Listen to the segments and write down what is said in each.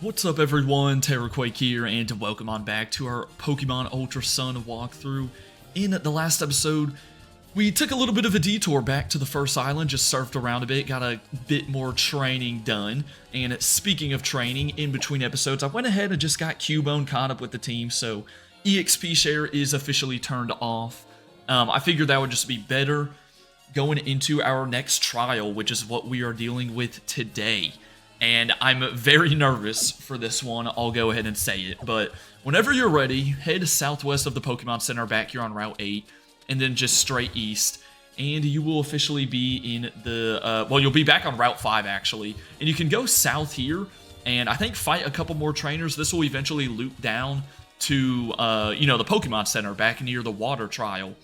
What's up everyone, Terraquake here, and welcome on back to our Pokemon Ultra Sun walkthrough. In the last episode, we took a little bit of a detour back to the first island, just surfed around a bit, got a bit more training done. And speaking of training, in between episodes, I went ahead and just got Cubone caught up with the team, so EXP share is officially turned off. I figured that would just be better going into our next trial, which is what we are dealing with today. And I'm very nervous for this one, I'll go ahead and say it. But whenever you're ready, head southwest of the Pokemon Center back here on Route 8, and then just straight east. And you will officially be in the, well, you'll be back on Route 5, actually. And you can go south here, and I think fight a couple more trainers. This will eventually loop down to, you know, the Pokemon Center back near the water trial.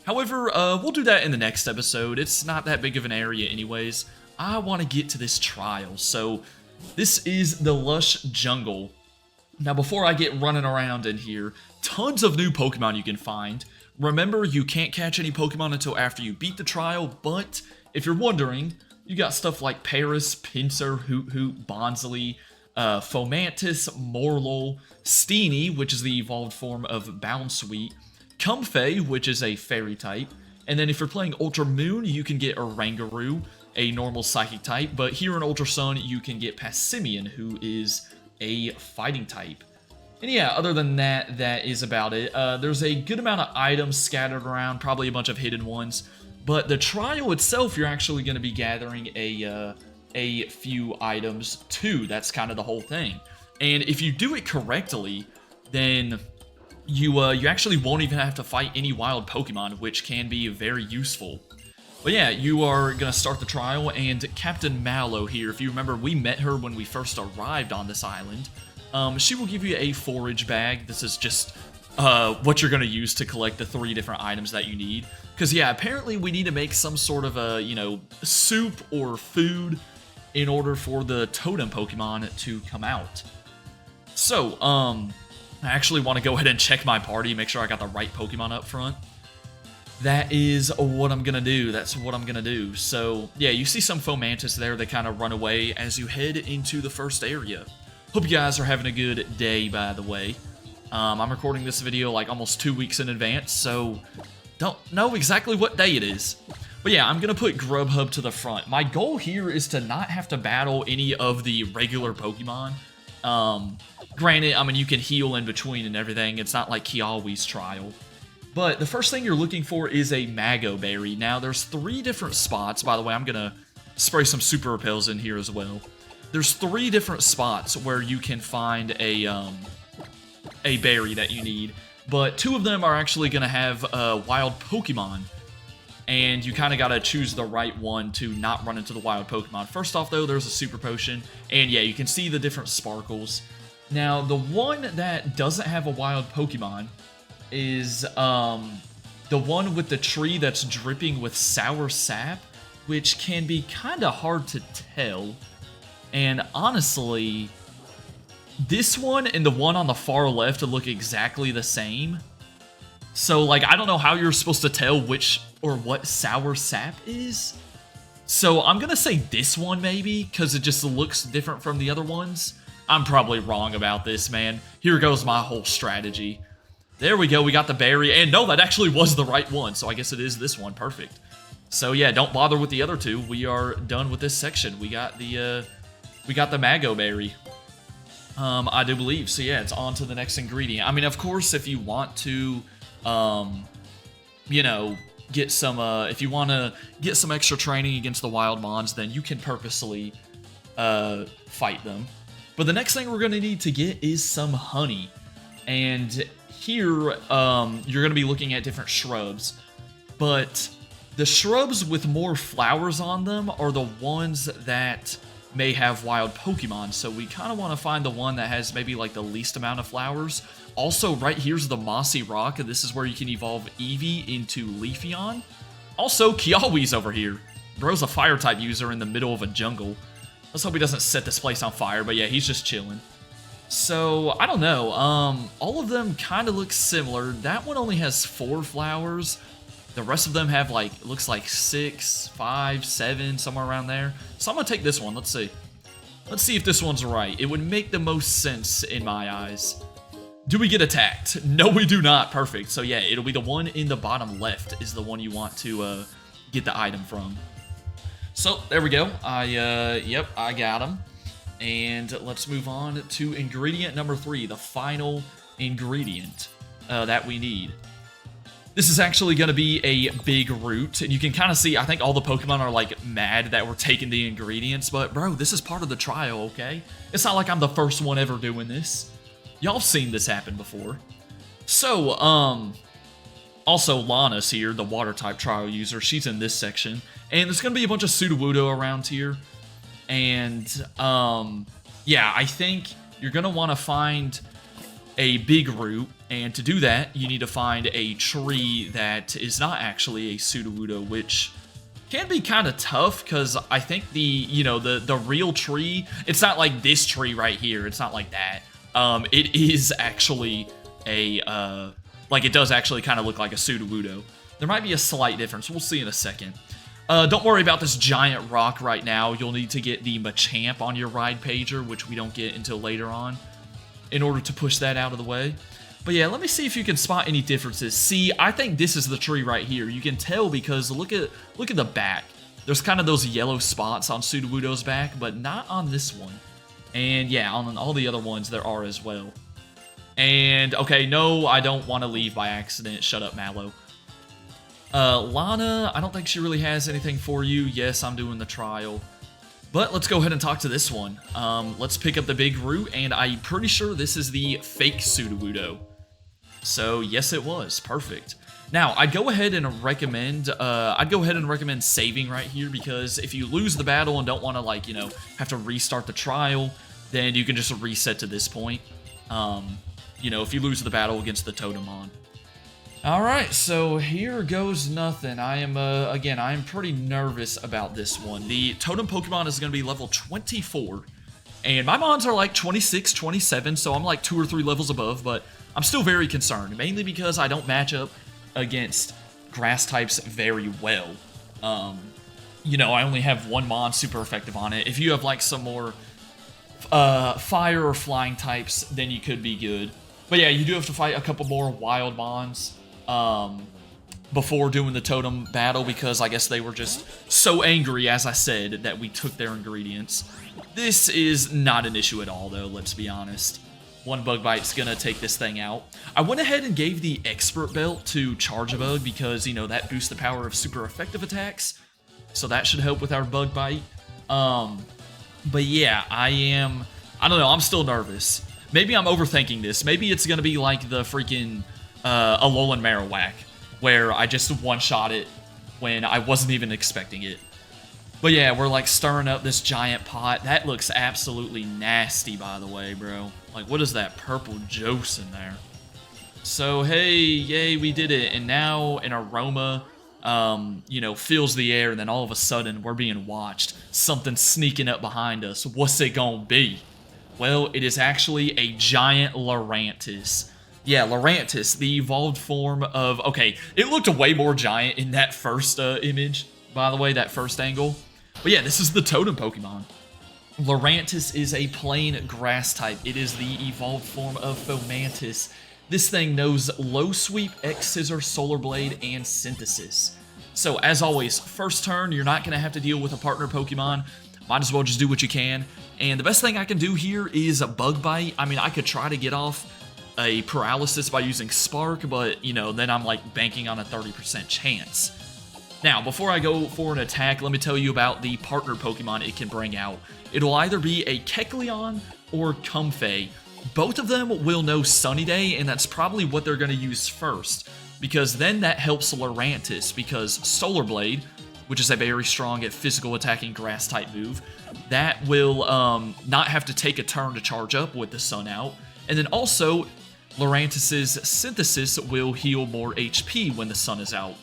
However, we'll do that in the next episode. It's not that big of an area anyways. I want to get to this trial. So this is the Lush Jungle. Now before I get running around in here, tons of new Pokemon you can find. Remember, you can't catch any Pokemon until after you beat the trial, but if you're wondering, you got stuff like Paris, Pinsir, Hoot, Bonsly, Fomantis, Morlul, Steenie, which is the evolved form of Bounsweet, Comfey, which is a fairy type, and then if you're playing Ultra Moon, you can get Oranguru, a normal psychic type, but here in Ultra Sun, you can get Passimian, who is a fighting type. And yeah, other than that, that is about it. There's a good amount of items scattered around, probably a bunch of hidden ones, but the trial itself, you're actually going to be gathering a few items too. That's kind of the whole thing. And if you do it correctly, then you actually won't even have to fight any wild Pokemon, which can be very useful. But yeah, you are going to start the trial, and Captain Mallow here, if you remember, we met her when we first arrived on this island. She will give you a forage bag. This is just what you're going to use to collect the 3 different items that you need. Because yeah, apparently we need to make some sort of a, you know, soup or food in order for the totem Pokemon to come out. So, I actually want to go ahead and check my party, make sure I got the right Pokemon up front. That is what I'm going to do. That's what I'm going to do. So, yeah, you see some Fomantis there. They kind of run away as you head into the first area. Hope you guys are having a good day, by the way. I'm recording this video like almost 2 weeks in advance, so don't know exactly what day it is. But yeah, I'm going to put Grubhub to the front. My goal here is to not have to battle any of the regular Pokemon. Granted, I mean, you can heal in between and everything. It's not like Kiawee's trial. But the first thing you're looking for is a Mago Berry. Now, there's 3 different spots. By the way, I'm going to spray some Super Repels in here as well. There's 3 different spots where you can find a berry that you need. But 2 of them are actually going to have wild Pokemon. And you kind of got to choose the right one to not run into the wild Pokemon. First off, though, there's a Super Potion. And yeah, you can see the different sparkles. Now, the one that doesn't have a wild Pokemon is the one with the tree that's dripping with sour sap, which can be kind of hard to tell. And honestly, this one and the one on the far left look exactly the same. So, like, I don't know how you're supposed to tell which or what sour sap is. So I'm gonna say this one maybe, because it just looks different from the other ones. I'm probably wrong about this, man. Here goes my whole strategy. There we go, we got the berry, and no, that actually was the right one, so I guess it is this one, perfect. So yeah, don't bother with the other 2. We are done with this section. We got the Mago Berry. I do believe. So yeah, it's on to the next ingredient. I mean, of course, if you want to, you know, get some, if you want to get some extra training against the wild mons, then you can purposely fight them. But the next thing we're going to need to get is some honey. And here, you're going to be looking at different shrubs. But the shrubs with more flowers on them are the ones that may have wild Pokemon. So we kind of want to find the one that has maybe like the least amount of flowers. Also, right here's the Mossy Rock. This is where you can evolve Eevee into Leafeon. Also, Kiawee's over here. Bro's a fire-type user in the middle of a jungle. Let's hope he doesn't set this place on fire, but yeah, he's just chilling. So, I don't know. All of them kind of look similar. That one only has 4 flowers. The rest of them have, like, it looks like 6, 5, 7, somewhere around there. So I'm going to take this one. Let's see. Let's see if this one's right. It would make the most sense in my eyes. Do we get attacked? No, we do not. Perfect. So yeah, it'll be the one in the bottom left is the one you want to get the item from. So there we go. Yep, I got him. And let's move on to ingredient number 3, the final ingredient that we need. This is actually going to be a big root, and you can kind of see, I think all the Pokemon are like mad that we're taking the ingredients, but bro, this is part of the trial, okay? It's not like I'm the first one ever doing this. Y'all have seen this happen before. So, also Lana's here, the water type trial user. She's in this section, and there's going to be a bunch of Sudowoodo around here, and yeah, I think you're going to want to find a big root, and to do that, you need to find a tree that is not actually a Sudowoodo, which can be kind of tough, because I think the real tree, it's not like this tree right here, it's not like that. It is actually a, like it does actually kind of look like a Sudowoodo. There might be a slight difference, we'll see in a second. Don't worry about this giant rock right now, you'll need to get the Machamp on your ride pager, which we don't get until later on, in order to push that out of the way. But yeah, let me see if you can spot any differences. See, I think this is the tree right here. You can tell because look at the back. There's kind of those yellow spots on Sudowoodo's back, but not on this one. And yeah, on all the other ones there are as well. And okay, no, I don't want to leave by accident. Shut up, Mallow. Lana, I don't think she really has anything for you. Yes, I'm doing the trial. But let's go ahead and talk to this one. Let's pick up the big root, and I'm pretty sure this is the fake Sudowoodo. So yes, it was. Perfect. Now, I'd go ahead and recommend saving right here, because if you lose the battle and don't want to, like, have to restart the trial, then you can just reset to this point. If you lose the battle against the Totemon. Alright, so here goes nothing. I am pretty nervous about this one. The Totem Pokemon is going to be level 24, and my Mons are like 26, 27, so I'm like 2 or 3 levels above, but I'm still very concerned, mainly because I don't match up against grass types very well. I only have one Mon super effective on it. If you have like some more fire or flying types, then you could be good. But yeah, you do have to fight a couple more wild Mons before doing the totem battle, because I guess they were just so angry, as I said, that we took their ingredients. This is not an issue at all, though, let's be honest. One Bug Bite's gonna take this thing out. I went ahead and gave the Expert Belt to Charjabug because, that boosts the power of super effective attacks, so that should help with our Bug Bite. But yeah, I don't know, I'm still nervous. Maybe I'm overthinking this. Maybe it's gonna be like the freaking Alolan Marowak, where I just one-shot it when I wasn't even expecting it. But yeah, we're like stirring up this giant pot. That looks absolutely nasty, by the way, bro. Like, what is that purple juice in there? So, hey, yay, we did it. And now an aroma, fills the air, and then all of a sudden we're being watched. Something sneaking up behind us. What's it gonna be? Well, it is actually a giant Lurantis. Yeah, Lurantis, the evolved form of... Okay, it looked way more giant in that first image, by the way, that first angle. But yeah, this is the Totem Pokemon. Lurantis is a plain grass type. It is the evolved form of Fomantis. This thing knows Low Sweep, X-Scissor, Solar Blade, and Synthesis. So, as always, first turn, you're not going to have to deal with a partner Pokemon. Might as well just do what you can. And the best thing I can do here is a Bug Bite. I mean, I could try to get off a Paralysis by using Spark, but, then I'm, like, banking on a 30% chance. Now, before I go for an attack, let me tell you about the partner Pokemon it can bring out. It'll either be a Kecleon or Comfey. Both of them will know Sunny Day, and that's probably what they're going to use first, because then that helps Lurantis, because Solar Blade, which is a very strong at physical attacking grass type move, that will not have to take a turn to charge up with the sun out. And then also, Lurantis' Synthesis will heal more HP when the sun is out.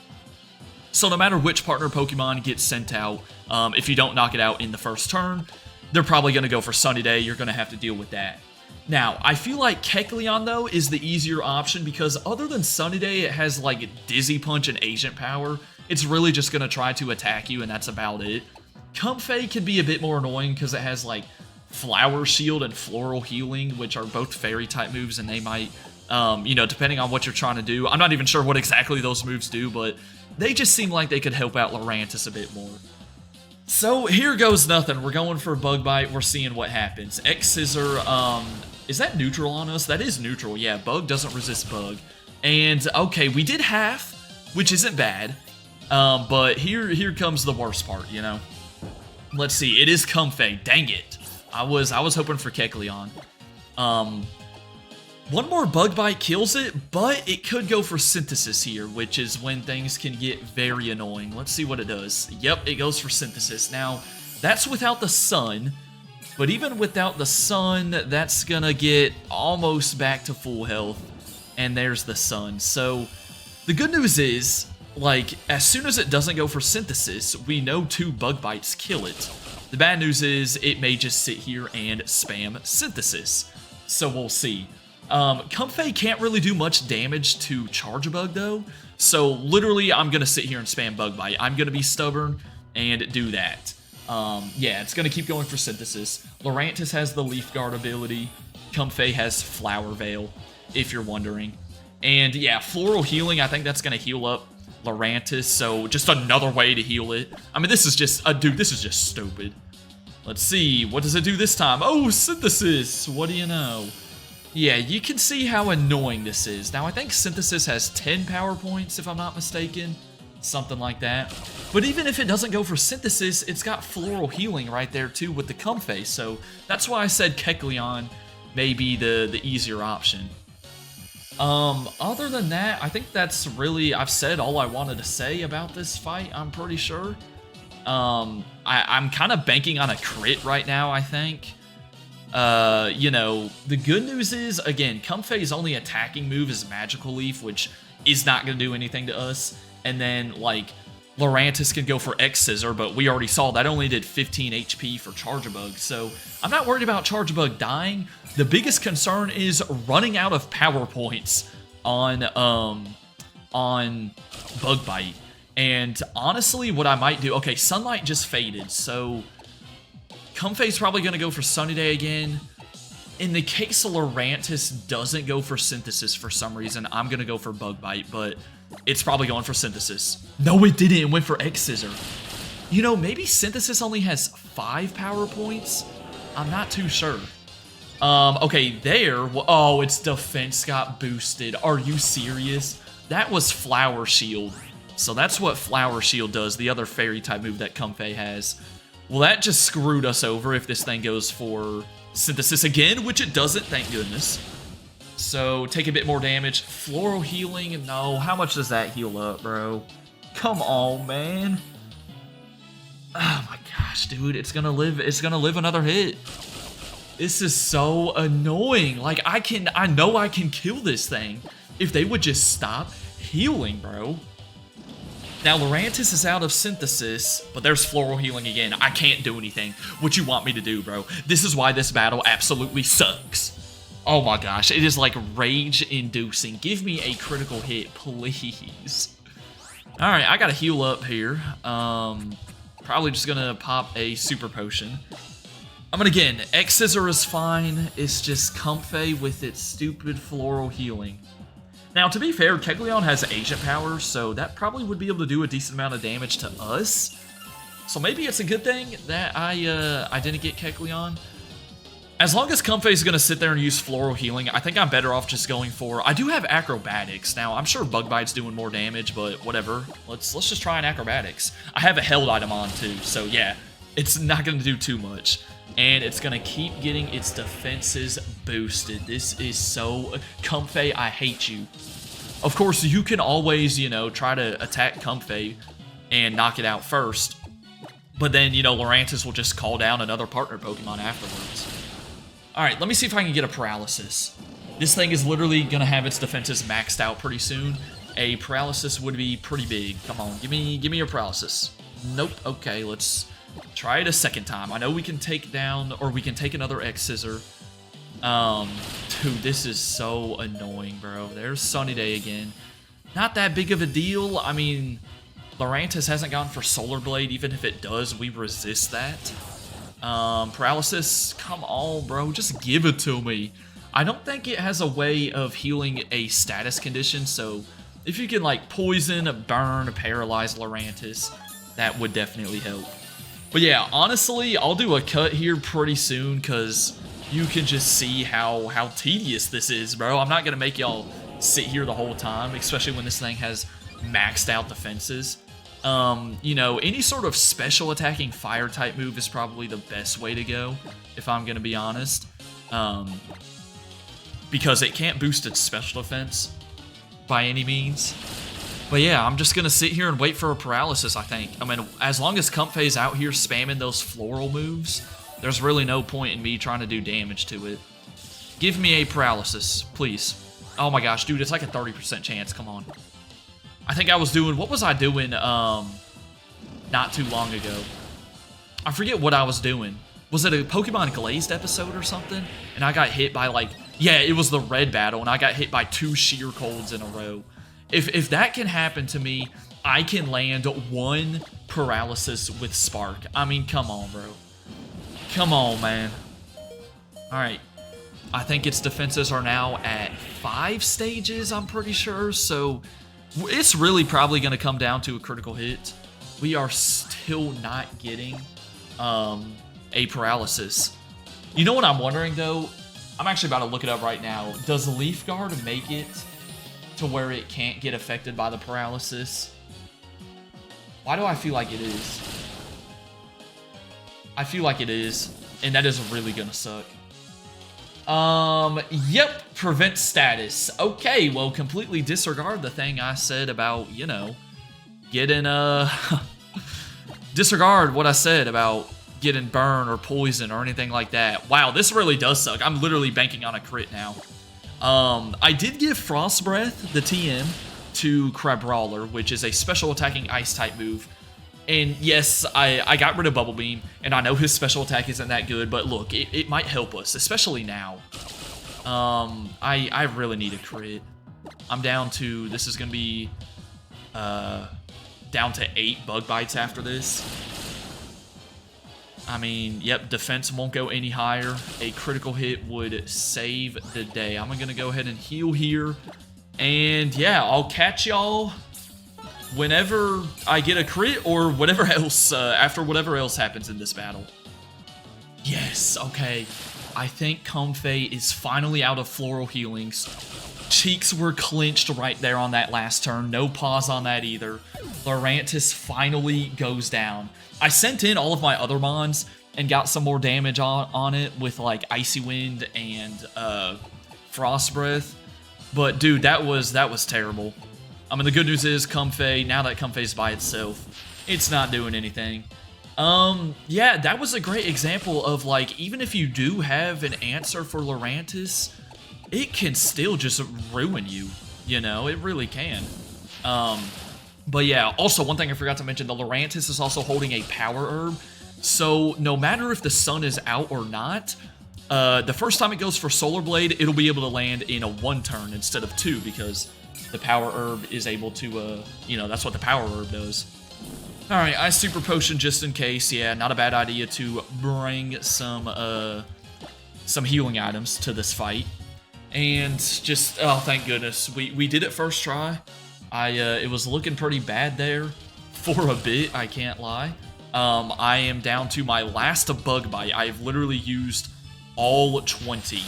So no matter which partner Pokemon gets sent out, if you don't knock it out in the first turn, they're probably going to go for Sunny Day. You're going to have to deal with that. Now, I feel like Kecleon, though, is the easier option because other than Sunny Day, it has, like, Dizzy Punch and Agent Power. It's really just going to try to attack you, and that's about it. Comfey can be a bit more annoying because it has, like, Flower Shield and Floral Healing, which are both fairy-type moves, and they might, you know, depending on what you're trying to do. I'm not even sure what exactly those moves do, but they just seem like they could help out Lurantis a bit more. So here goes nothing. We're going for Bug Bite. We're seeing what happens. X-Scissor, is that neutral on us? That is neutral. Yeah, Bug doesn't resist Bug. And, okay, we did half, which isn't bad. But here comes the worst part, you know? Let's see. It is Comfey. Dang it. I was hoping for Kecleon. One more Bug Bite kills it, but it could go for Synthesis here, which is when things can get very annoying. Let's see what it does. Yep, it goes for Synthesis. Now, that's without the Sun, but even without the Sun, that's gonna get almost back to full health, and there's the Sun. So, the good news is, like, as soon as it doesn't go for Synthesis, we know 2 Bug Bites kill it. The bad news is, it may just sit here and spam Synthesis. So we'll see. Comfey can't really do much damage to Charjabug though, so literally I'm gonna sit here and spam Bug Bite. I'm gonna be stubborn and do that. Yeah, it's gonna keep going for Synthesis. Lurantis has the Leaf Guard ability. Comfey has Flower Veil, if you're wondering. And yeah, Floral Healing, I think that's gonna heal up Lurantis, so just another way to heal it. I mean, this is just, dude, this is just stupid. Let's see, what does it do this time? Oh, Synthesis, what do you know? Yeah, you can see how annoying this is. Now, I think Synthesis has 10 power points, if I'm not mistaken. Something like that. But even if it doesn't go for Synthesis, it's got Floral Healing right there, too, with the Comfey. So, that's why I said Kecleon may be the easier option. Other than that, I think that's really... I've said all I wanted to say about this fight, I'm pretty sure. I'm kind of banking on a crit right now, I think. You know, the good news is, again, Comfey's only attacking move is Magical Leaf, which is not going to do anything to us. And then, like, Lurantis can go for X-Scissor, but we already saw that only did 15 HP for Charjabug. So, I'm not worried about Charjabug dying. The biggest concern is running out of power points on Bug Bite. And honestly, what I might do... Okay, Sunlight just faded, so... Comfey's probably going to go for Sunny Day again. In the case of Lurantis doesn't go for Synthesis for some reason, I'm going to go for Bug Bite, but it's probably going for Synthesis. No, it didn't. It went for X-Scissor. You know, maybe Synthesis only has 5 power points? I'm not too sure. Okay, there. Oh, its defense got boosted. Are you serious? That was Flower Shield. So that's what Flower Shield does, the other fairy-type move that Comfey has. Well, that just screwed us over if this thing goes for Synthesis again, which it doesn't, thank goodness. So, take a bit more damage. Floral Healing, no. How much does that heal up, bro? Come on, man. Oh my gosh, dude, it's gonna live another hit. This is so annoying. Like, I know I can kill this thing if they would just stop healing, bro. Now, Lurantis is out of Synthesis, but there's Floral Healing again. I can't do anything. What you want me to do, bro? This is why this battle absolutely sucks. Oh my gosh, it is like rage-inducing. Give me a critical hit, please. Alright, I gotta heal up here. Probably just gonna pop a Super Potion. I mean, again, X-Scissor is fine. It's just Comfey with its stupid Floral Healing. Now, to be fair, Kecleon has Agent Power, so that probably would be able to do a decent amount of damage to us. So maybe it's a good thing that I didn't get Kecleon. As long as Comfey's going to sit there and use Floral Healing, I think I'm better off just going for... I do have Acrobatics. Now, I'm sure Bug Bite's doing more damage, but whatever. Let's just try an Acrobatics. I have a Held item on, too, so yeah. It's not going to do too much. And it's going to keep getting its defenses boosted. This is so... Comfey, I hate you. Of course, you can always, you know, try to attack Comfey and knock it out first. But then, you know, Lurantis will just call down another partner Pokemon afterwards. Alright, let me see if I can get a Paralysis. This thing is literally going to have its defenses maxed out pretty soon. A Paralysis would be pretty big. Come on, give me your Paralysis. Nope. Okay, let's try it a second time. I know we can take down, or we can take another X-Scissor. Dude, this is so annoying, bro. There's Sunny Day again. Not that big of a deal. I mean, Lurantis hasn't gone for Solar Blade. Even if it does, we resist that. Paralysis, come on, bro, just give it to me. I don't think it has a way of healing a status condition, so if you can, like, poison, burn, paralyze Lurantis, that would definitely help. But yeah, honestly, I'll do a cut here pretty soon, because you can just see how tedious this is, bro. I'm not going to make y'all sit here the whole time, especially when this thing has maxed out defenses. You know, any sort of special attacking fire type move is probably the best way to go, if I'm going to be honest. Because it can't boost its special defense by any means. But yeah, I'm just going to sit here and wait for a paralysis, I think. I mean, as long as Comfey's out here spamming those floral moves, there's really no point in me trying to do damage to it. Give me a paralysis, please. Oh my gosh, dude, it's like a 30% chance. Come on. I think I was doing... What was I doing not too long ago? I forget what I was doing. Was it a Pokemon Glazed episode or something? And I got hit by, like... Yeah, it was the red battle, and I got hit by 2 sheer colds in a row. If that can happen to me, I can land 1 paralysis with Spark. I mean, come on, bro. Come on, man. Alright. I think its defenses are now at 5 stages, I'm pretty sure. So, it's really probably going to come down to a critical hit. We are still not getting a paralysis. You know what I'm wondering, though? I'm actually about to look it up right now. Does Leaf Guard make it to where it can't get affected by the paralysis? Why do I feel like it is? I feel like it is, and that is really gonna suck. Yep, prevent status. Okay, well, completely disregard the thing I said about, you know, getting, disregard what I said about getting burn or poison or anything like that. Wow, this really does suck. I'm literally banking on a crit now. I did give Frost Breath, the TM, to Crabrawler, which is a special attacking ice type move. And yes, I got rid of Bubble Beam, and I know his special attack isn't that good, but look, it might help us, especially now. I really need a crit. I'm down to, this is going to be, down to 8 Bug Bites after this. I mean, yep, defense won't go any higher. A critical hit would save the day. I'm going to go ahead and heal here. And yeah, I'll catch y'all whenever I get a crit or whatever else, after whatever else happens in this battle. Yes, okay. I think Comfey is finally out of floral healings. Cheeks were clenched right there on that last turn. No pause on that either. Lurantis finally goes down. I sent in all of my other mons and got some more damage on it with like Icy Wind and Frost Breath. But dude, that was terrible. I mean, the good news is Comfey, now that Comfey's by itself, it's not doing anything. Yeah, that was a great example of like, even if you do have an answer for Lurantis, it can still just ruin you, you know? It really can. But yeah, also one thing I forgot to mention, the Lurantis is also holding a Power Herb. So no matter if the sun is out or not, the first time it goes for Solar Blade, it'll be able to land in a 1 turn instead of 2 because the Power Herb is able to, you know, that's what the Power Herb does. Alright, Ice Super Potion just in case. Yeah, not a bad idea to bring some healing items to this fight. And just, oh, thank goodness. We did it first try. It was looking pretty bad there for a bit, I can't lie. I am down to my last Bug Bite. I've literally used all 20.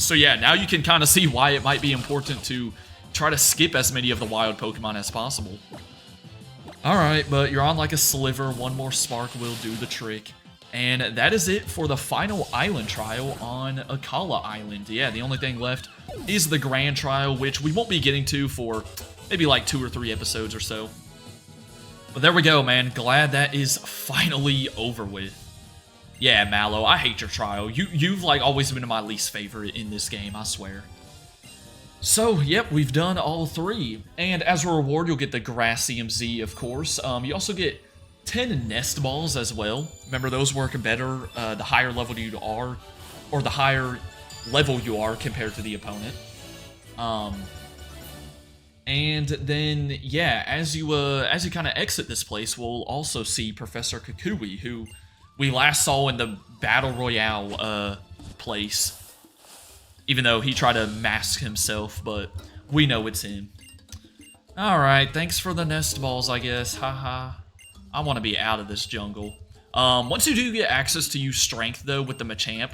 So yeah, now you can kind of see why it might be important to try to skip as many of the wild Pokemon as possible. Alright, but you're on like a sliver. 1 more Spark will do the trick. And that is it for the final island trial on Akala Island. Yeah, the only thing left is the grand trial, which we won't be getting to for maybe like 2 or 3 episodes or so. But there we go, man. Glad that is finally over with. Yeah, Mallow, I hate your trial. You've like always been my least favorite in this game, I swear. So, yep, we've done all 3. And as a reward, you'll get the Grass CMZ, of course. You also get 10 Nest Balls as well. Remember, those work better the higher level you are, or the higher level you are compared to the opponent. And then, yeah, as you kind of exit this place, we'll also see Professor Kukui, who we last saw in the Battle Royale place. Even though he tried to mask himself, but we know it's him. Alright, thanks for the nest balls, I guess. Haha. I want to be out of this jungle. Once you do get access to use strength, though, with the Machamp,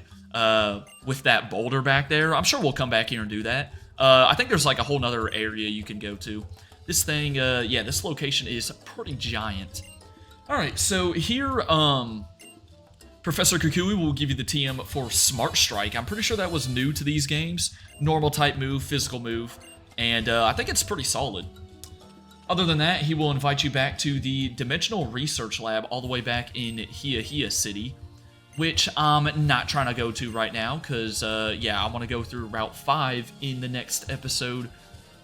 with that boulder back there, I'm sure we'll come back here and do that. I think there's like a whole nother area you can go to. This thing, yeah, this location is pretty giant. Alright, so here, Professor Kukui will give you the TM for Smart Strike. I'm pretty sure that was new to these games. Normal type move, physical move, and I think it's pretty solid. Other than that, he will invite you back to the Dimensional Research Lab all the way back in Hiya City, which I'm not trying to go to right now because, yeah, I want to go through Route 5 in the next episode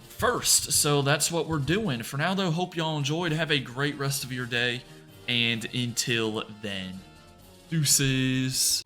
first. So that's what we're doing. For now, though, hope y'all enjoyed. Have a great rest of your day, and until then, deuces.